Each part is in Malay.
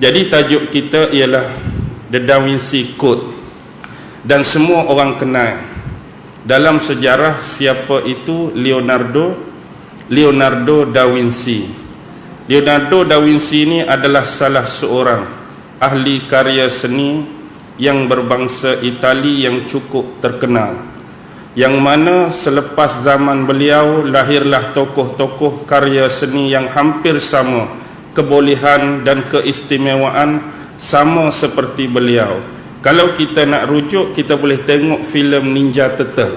Jadi tajuk kita ialah The Da Vinci Code, dan semua orang kenal dalam sejarah siapa itu Leonardo da Vinci. Leonardo da Vinci ini adalah salah seorang ahli karya seni yang berbangsa Itali yang cukup terkenal, yang mana selepas zaman beliau lahirlah tokoh-tokoh karya seni yang hampir sama kebolehan dan keistimewaan sama seperti beliau. Kalau kita nak rujuk, kita boleh tengok filem Ninja Turtle.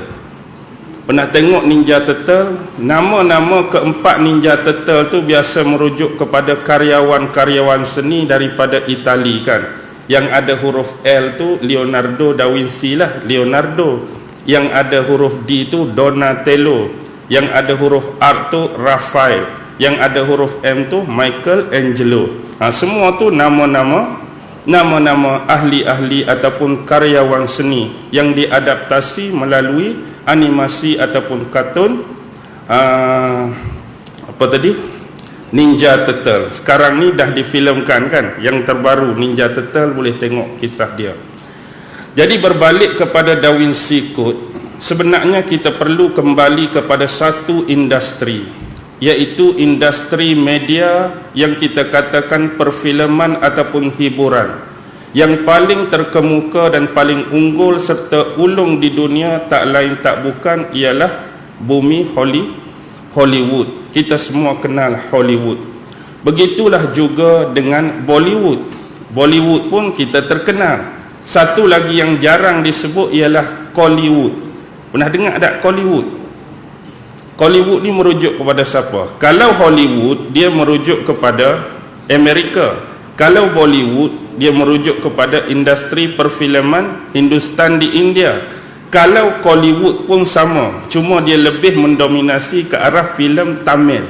Pernah tengok Ninja Turtle? Nama-nama keempat Ninja Turtle tu biasa merujuk kepada karyawan-karyawan seni daripada Itali kan. Yang ada huruf L tu Leonardo da Vinci lah, Leonardo. Yang ada huruf D tu Donatello. Yang ada huruf R tu Raphael. Yang ada huruf M tu Michelangelo. Semua tu nama-nama ahli-ahli ataupun karyawan seni yang diadaptasi melalui animasi ataupun kartun Ninja Turtle. Sekarang ni dah difilmkan kan, yang terbaru Ninja Turtle, boleh tengok kisah dia. Jadi berbalik kepada Da Vinci Code, sebenarnya kita perlu kembali kepada satu industri, iaitu industri media yang kita katakan perfilman ataupun hiburan, yang paling terkemuka dan paling unggul serta ulung di dunia tak lain tak bukan ialah bumi Hollywood. Kita semua kenal Hollywood. Begitulah juga dengan Bollywood. Bollywood pun kita terkenal. Satu lagi yang jarang disebut ialah Kollywood. Pernah dengar tak Kollywood? Kollywood ni merujuk kepada siapa? Kalau Hollywood, dia merujuk kepada Amerika. Kalau Bollywood, dia merujuk kepada industri perfilman Hindustan di India. Kalau Kollywood pun sama, cuma dia lebih mendominasi ke arah filem Tamil.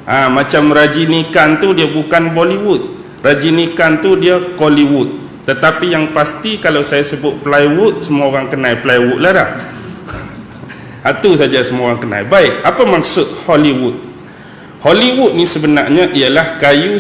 Macam Rajinikanth tu dia bukan Bollywood, Rajinikanth tu dia Kollywood. Tetapi yang pasti kalau saya sebut plywood, semua orang kenal plywood lah dah. Itu saja semua orang kenal. Baik, apa maksud Hollywood? Hollywood ni sebenarnya ialah kayu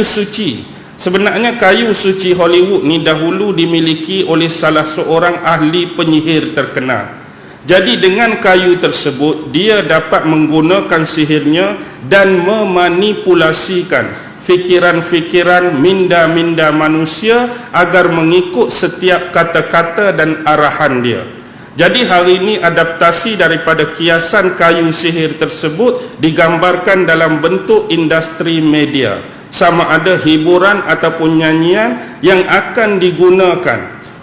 suci. Sebenarnya kayu suci Hollywood ni dahulu dimiliki oleh salah seorang ahli penyihir terkenal. Jadi dengan kayu tersebut, dia dapat menggunakan sihirnya dan memanipulasikan fikiran-fikiran minda-minda manusia agar mengikut setiap kata-kata dan arahan dia. Jadi hari ini adaptasi daripada kiasan kayu sihir tersebut digambarkan dalam bentuk industri media, sama ada hiburan ataupun nyanyian yang akan digunakan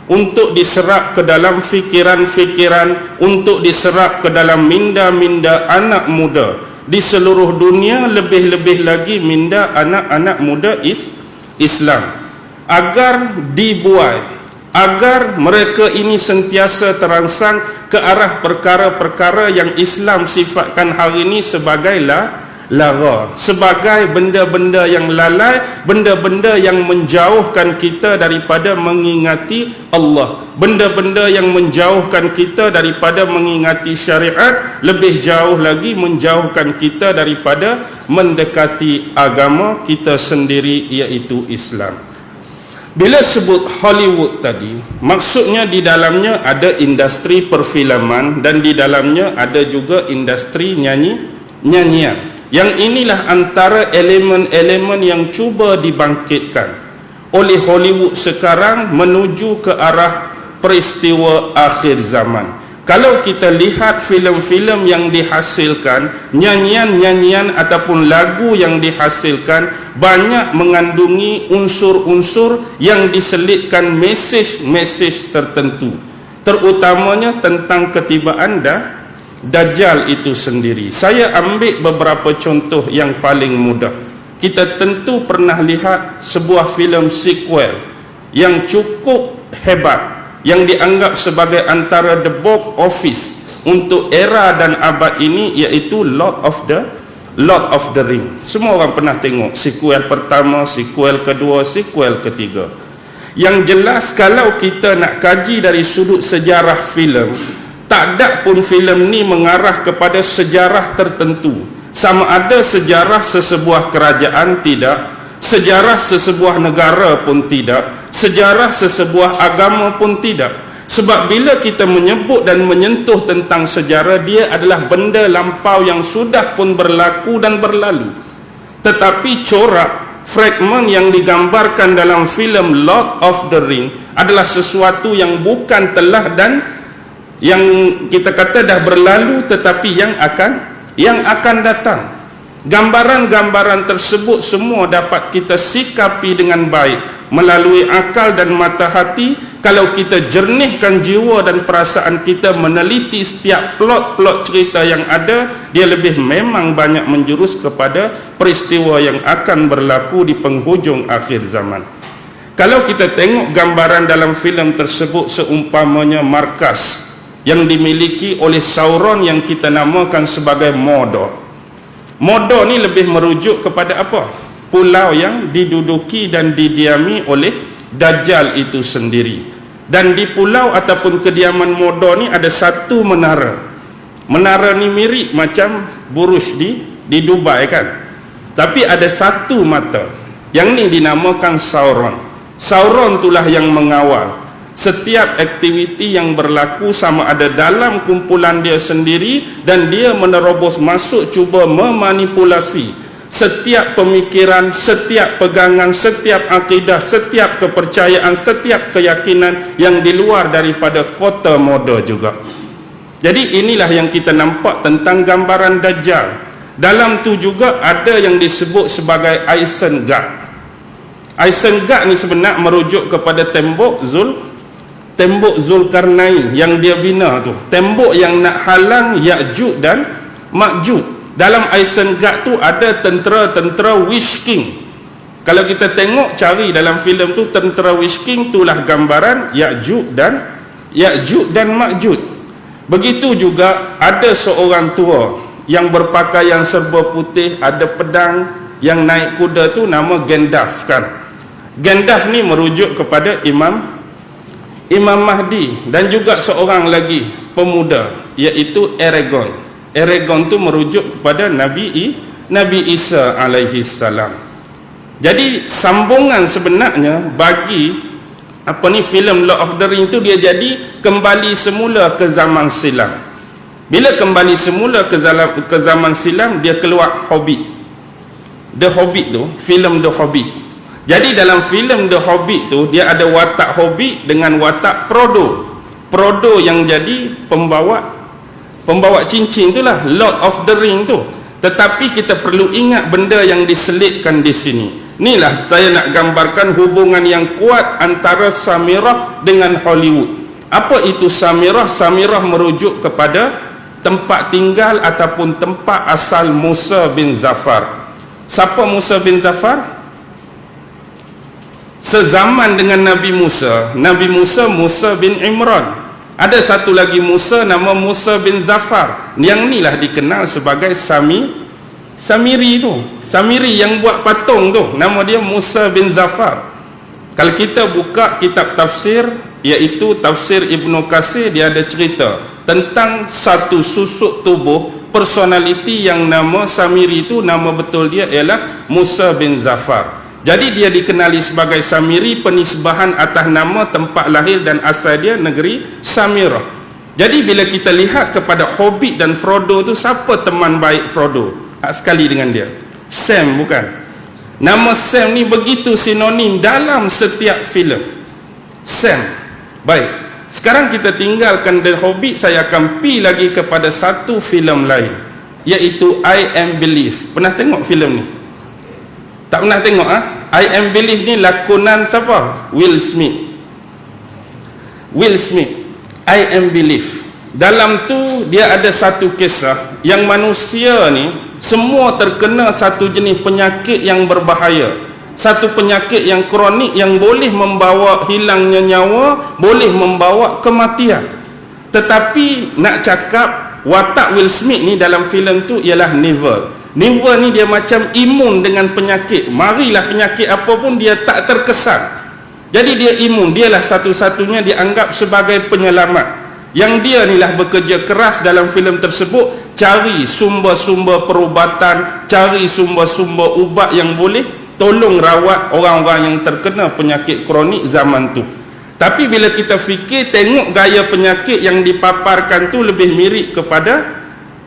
untuk diserap ke dalam fikiran-fikiran, untuk diserap ke dalam minda-minda anak muda di seluruh dunia, lebih-lebih lagi minda anak-anak muda Islam, agar dibuai, agar mereka ini sentiasa terangsang ke arah perkara-perkara yang Islam sifatkan hari ini sebagai lara, sebagai benda-benda yang lalai, benda-benda yang menjauhkan kita daripada mengingati Allah, benda-benda yang menjauhkan kita daripada mengingati syariat, lebih jauh lagi menjauhkan kita daripada mendekati agama kita sendiri, iaitu Islam. Bila sebut Hollywood tadi, maksudnya di dalamnya ada industri perfilman dan di dalamnya ada juga industri nyanyian. Yang inilah antara elemen-elemen yang cuba dibangkitkan oleh Hollywood sekarang menuju ke arah peristiwa akhir zaman. Kalau kita lihat filem-filem yang dihasilkan, nyanyian-nyanyian ataupun lagu yang dihasilkan, banyak mengandungi unsur-unsur yang diselitkan mesej-mesej tertentu, terutamanya tentang ketibaan Dajjal itu sendiri. Saya ambil beberapa contoh yang paling mudah. Kita tentu pernah lihat sebuah filem sequel yang cukup hebat, yang dianggap sebagai antara the box office untuk era dan abad ini, iaitu Lord of the Ring. Semua orang pernah tengok sequel pertama, sequel kedua, sequel ketiga. Yang jelas kalau kita nak kaji dari sudut sejarah filem, tak ada pun filem ni mengarah kepada sejarah tertentu, sama ada sejarah sesebuah kerajaan, tidak, sejarah sesebuah negara pun tidak, sejarah sesebuah agama pun tidak. Sebab bila kita menyebut dan menyentuh tentang sejarah, dia adalah benda lampau yang sudah pun berlaku dan berlalu. Tetapi corak, fragmen yang digambarkan dalam filem Lord of the Ring adalah sesuatu yang bukan telah dan yang kita kata dah berlalu, tetapi yang akan datang. Gambaran-gambaran tersebut semua dapat kita sikapi dengan baik melalui akal dan mata hati kalau kita jernihkan jiwa dan perasaan kita meneliti setiap plot-plot cerita yang ada. Dia lebih memang banyak menjurus kepada peristiwa yang akan berlaku di penghujung akhir zaman. Kalau kita tengok gambaran dalam filem tersebut, seumpamanya markas yang dimiliki oleh Sauron yang kita namakan sebagai Mordor. Mordor ni lebih merujuk kepada apa? Pulau yang diduduki dan didiami oleh Dajjal itu sendiri. Dan di pulau ataupun kediaman Mordor ni ada satu menara. Menara ni mirip macam Burj di Dubai kan. Tapi ada satu mata. Yang ni dinamakan Sauron. Sauron itulah yang mengawal setiap aktiviti yang berlaku, sama ada dalam kumpulan dia sendiri, dan dia menerobos masuk cuba memanipulasi setiap pemikiran, setiap pegangan, setiap akidah, setiap kepercayaan, setiap keyakinan yang di luar daripada kota Mordor juga. Jadi inilah yang kita nampak tentang gambaran Dajjal. Dalam tu juga ada yang disebut sebagai Isengard. Isengard ni sebenarnya merujuk kepada tembok Zulkarnain yang dia bina tu, tembok yang nak halang Ya'juj dan Ma'juj. Dalam Isengard tu ada tentera-tentera Witch King. Kalau kita tengok cari dalam filem tu, tentera Witch King itulah gambaran Ya'juj dan Ma'juj. Begitu juga ada seorang tua yang berpakaian serba putih, ada pedang, yang naik kuda tu nama Gandalf kan. Gandalf ni merujuk kepada Imam Mahdi, dan juga seorang lagi pemuda iaitu Aragorn. Aragorn tu merujuk kepada Nabi Isa alaihi salam. Jadi sambungan sebenarnya bagi filem Lord of the Ring tu, dia jadi kembali semula ke zaman silam. Bila kembali semula ke zaman silam, dia keluar Hobbit. The Hobbit tu, filem The Hobbit. Jadi dalam filem The Hobbit tu, dia ada watak Hobbit dengan watak Frodo yang jadi pembawa cincin itulah Lord of the Ring tu. Tetapi kita perlu ingat benda yang diselitkan di sini. Inilah saya nak gambarkan hubungan yang kuat antara Samirah dengan Hollywood. Apa itu Samirah? Samirah merujuk kepada tempat tinggal ataupun tempat asal Musa bin Zafar. Siapa Musa bin Zafar? Sezaman dengan Nabi Musa Musa bin Imran. Ada satu lagi Musa nama Musa bin Zafar. Yang inilah dikenal sebagai Samiri tu. Samiri yang buat patung tu, nama dia Musa bin Zafar. Kalau kita buka kitab tafsir, iaitu tafsir Ibnu Katsir, dia ada cerita tentang satu susuk tubuh personality yang nama Samiri itu, nama betul dia ialah Musa bin Zafar. Jadi dia dikenali sebagai Samiri, penisbahan atas nama tempat lahir dan asal dia negeri Samirah. Jadi bila kita lihat kepada Hobbit dan Frodo tu, siapa teman baik Frodo? Sekali dengan dia, Sam bukan? Nama Sam ni begitu sinonim dalam setiap filem. Sam. Baik, sekarang kita tinggalkan The Hobbit, saya akan pi lagi kepada satu filem lain, iaitu I Am Believe. Pernah tengok filem ni? Tak pernah tengok I Am Believe ni lakonan siapa? Will Smith. I Am Believe. Dalam tu dia ada satu kisah yang manusia ni semua terkena satu jenis penyakit yang berbahaya. Satu penyakit yang kronik yang boleh membawa hilangnya nyawa, boleh membawa kematian. Tetapi nak cakap watak Will Smith ni dalam filem tu ialah Neville ni dia macam imun dengan penyakit. Marilah penyakit apa pun dia tak terkesan. Jadi dia imun, dialah satu-satunya dianggap sebagai penyelamat. Yang dia inilah bekerja keras dalam filem tersebut, cari sumber-sumber perubatan, cari sumber-sumber ubat yang boleh tolong rawat orang-orang yang terkena penyakit kronik zaman tu. Tapi bila kita fikir, tengok gaya penyakit yang dipaparkan tu lebih mirip kepada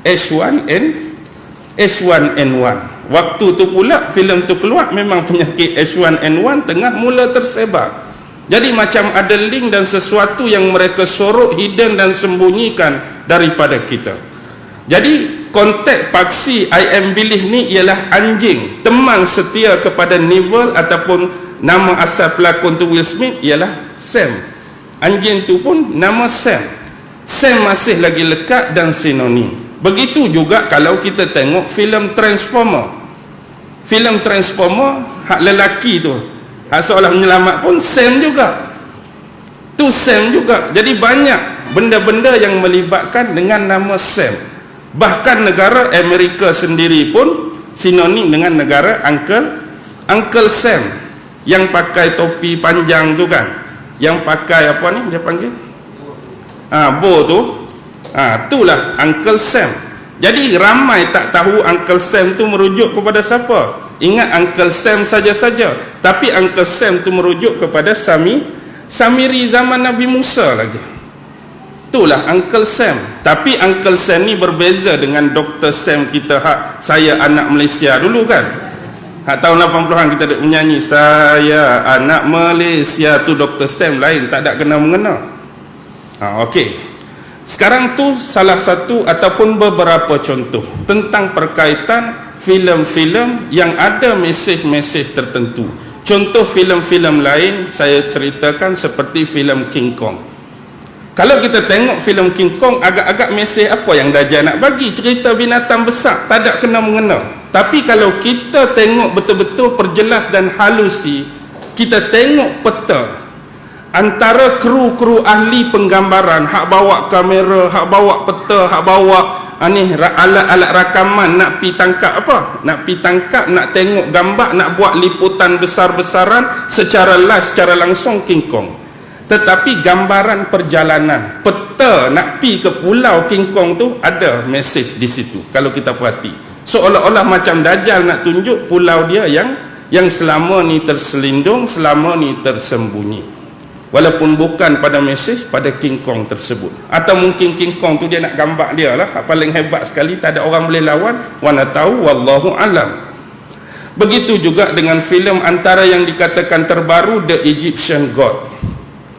H1N1. Waktu tu pula filem tu keluar, memang penyakit H1N1 tengah mula tersebar. Jadi macam ada link dan sesuatu yang mereka sorok, hidden dan sembunyikan daripada kita. Jadi konteks paksi I am believe ni ialah anjing, teman setia kepada Neville, ataupun nama asal pelakon tu Will Smith ialah Sam. Anjing tu pun nama Sam. Sam masih lagi lekat dan sinonim. Begitu juga kalau kita tengok filem Transformer. Filem Transformer, hak lelaki tu, hak seolah menyelamat pun Sam juga. Tu Sam juga. Jadi banyak benda-benda yang melibatkan dengan nama Sam. Bahkan negara Amerika sendiri pun sinonim dengan negara Uncle Sam, yang pakai topi panjang tu kan, yang pakai apa ni dia panggil bow tu, itulah Uncle Sam. Jadi ramai tak tahu Uncle Sam tu merujuk kepada siapa. Ingat Uncle Sam saja-saja, tapi Uncle Sam tu merujuk kepada Samiri zaman Nabi Musa lagi. Itulah Uncle Sam. Tapi Uncle Sam ni berbeza dengan Dr. Sam kita, hak saya anak Malaysia dulu kan. Hak tahun 80-an kita ada menyanyi, saya anak Malaysia, tu Dr. Sam lain, tak ada kena-mengena. Okey. Sekarang tu salah satu ataupun beberapa contoh tentang perkaitan filem-filem yang ada mesej-mesej tertentu. Contoh filem-filem lain saya ceritakan seperti filem King Kong. Kalau kita tengok filem King Kong, agak-agak mesej apa yang Dajjal nak bagi? Cerita binatang besar, tak ada kena-mengena. Tapi kalau kita tengok betul-betul perjelas dan halusi, kita tengok peta antara kru-kru ahli penggambaran, hak bawa kamera, hak bawa peta, hak bawa alat-alat rakaman, nak pi tangkap apa? Nak pi tangkap, nak tengok gambar, nak buat liputan besar-besaran secara live, secara langsung King Kong. Tetapi gambaran perjalanan, peta nak pi ke pulau King Kong tu, ada mesej di situ kalau kita perhati. Seolah-olah macam Dajjal nak tunjuk pulau dia yang selama ni terselindung, selama ni tersembunyi. Walaupun bukan pada mesej, pada King Kong tersebut. Atau mungkin King Kong tu dia nak gambar dia lah, paling hebat sekali, tak ada orang boleh lawan. Mana tahu, wallahu alam. Begitu juga dengan filem antara yang dikatakan terbaru, The Egyptian God.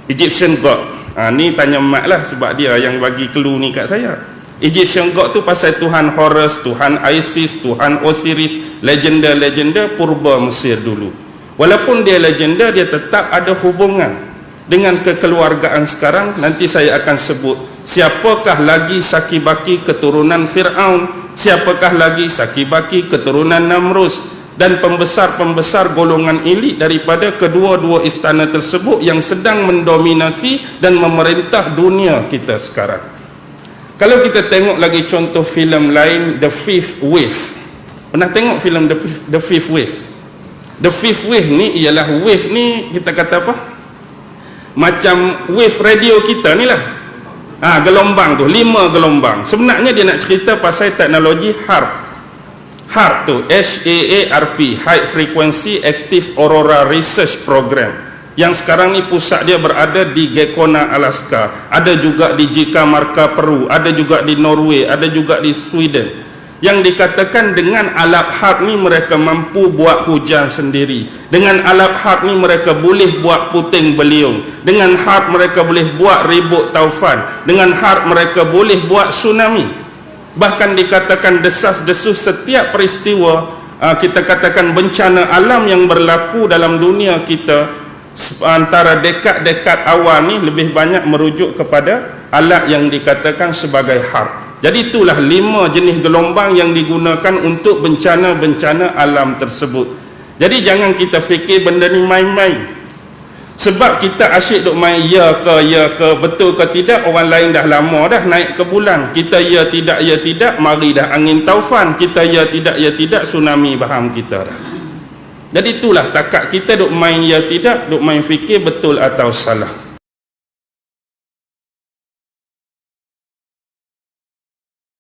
Egyptian God, ni tanya Mak lah, sebab dia yang bagi clue ni kat saya. Egyptian God tu pasal Tuhan Horus, Tuhan Isis, Tuhan Osiris, legenda-legenda purba Mesir dulu. Walaupun dia legenda, dia tetap ada hubungan dengan kekeluargaan sekarang. Nanti saya akan sebut siapakah lagi Sakibaki keturunan Fir'aun, siapakah lagi Sakibaki keturunan Namrus, dan pembesar-pembesar golongan elit daripada kedua-dua istana tersebut yang sedang mendominasi dan memerintah dunia kita sekarang. Kalau kita tengok lagi contoh filem lain, The Fifth Wave. Pernah tengok filem The Fifth Wave? The Fifth Wave ni ialah, wave ni kita kata apa? Macam wave radio kita ni lah. Gelombang tu, 5 gelombang. Sebenarnya dia nak cerita pasal teknologi HAARP. HAARP tu, HAARP, High Frequency Active Aurora Research Program, yang sekarang ni pusat dia berada di Gekona, Alaska. Ada juga di Jikamarka, Peru. Ada juga di Norway. Ada juga di Sweden. Yang dikatakan dengan alat HAARP ni mereka mampu buat hujan sendiri. Dengan alat HAARP ni mereka boleh buat puting beliung. Dengan HAARP mereka boleh buat ribut taufan. Dengan HAARP mereka boleh buat tsunami. Bahkan dikatakan desas-desus setiap peristiwa, kita katakan bencana alam yang berlaku dalam dunia kita antara dekad-dekad awal ni lebih banyak merujuk kepada alat yang dikatakan sebagai HAARP. Jadi itulah 5 jenis gelombang yang digunakan untuk bencana-bencana alam tersebut. Jadi jangan kita fikir benda ni main-main. Sebab kita asyik duk main ya ke, betul ke tidak, orang lain dah lama dah naik ke bulan. Kita ya tidak, mari dah angin taufan. Kita ya tidak, tsunami faham kita dah. Jadi itulah takat kita duk main ya tidak, duk main fikir betul atau salah.